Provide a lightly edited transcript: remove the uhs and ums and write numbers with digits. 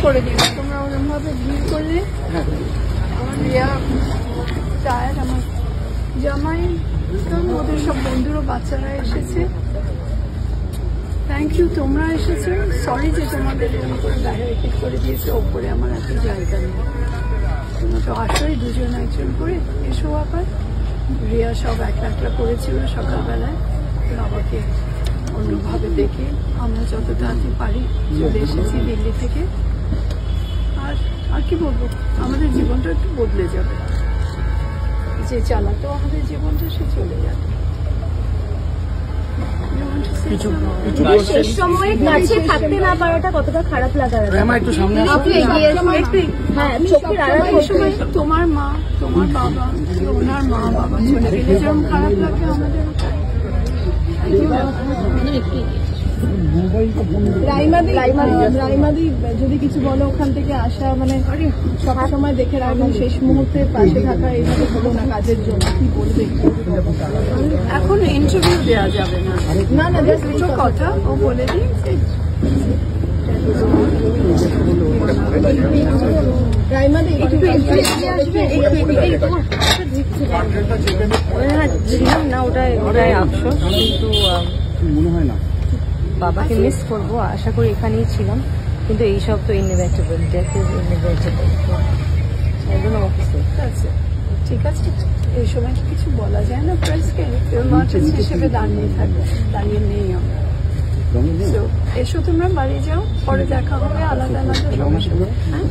করে দিন, তোমরা ওরকম ভাবে ভিড় করলে। আমার রিয়া টায়ার, আমার জামাই, ওদের সব বন্ধুরা বাচ্চারা এসেছে। থ্যাংক ইউ, তোমরা এসেছো। সরি যে তোমাদের এরকম করে ব্যারিকেড করে দিয়েছে, ওপরে আমার এত জায়গা নেই। তোমরা তো আসোই দুজন একজন করে, এসো আবার। রিয়া সব একলা করেছিল সকালবেলায়, বাবাকে অন্যভাবে দেখে আমরা যত তাড়াতাড়ি পারি চলে এসেছি দিল্লি থেকে। আর কি বলবো, আমাদের জীবনটা একটু বদলে যাবে, যে চালাতো আমাদের জীবনটা সে চলে যাবে। শেষ সময়ে কাছে থাকতে না পারাটা কতটা খারাপ লাগার? তোমার মা, তোমার বাবা, ওনার মা বাবা চলে গেলে যেমন খারাপ লাগে আমাদের। রাইমাদি যদি কিছু বলো, ওখান থেকে আসা মানে সবসময় দেখে রাখবেন, শেষ মুহূর্তে পাশে থাকা এইভাবে হলো না কাজের জন্য, কি বলবে? এখন ইন্টারভিউ দেওয়া যাবে না, না না, দুটো কথা ও বলে দিই। রাইমাদি না, ওটাই আফসোস, কিন্তু মনে হয় না বাবাকে মিস করবো। আশা করি এখানেই ছিলাম, কিন্তু এইসব তো ইনএভিটেবল, ডেথ ইজ ইনএভিটেবল। ঠিক আছে, এই সময় কিছু বলা যায় না প্রেসকে, ইমার্জেন্সি হিসেবে দাঁড়িয়ে নেই আমরা। এসো তোমরা বাড়ি যাও, পরে দেখা হবে আলাদা সমস্যা। হ্যাঁ।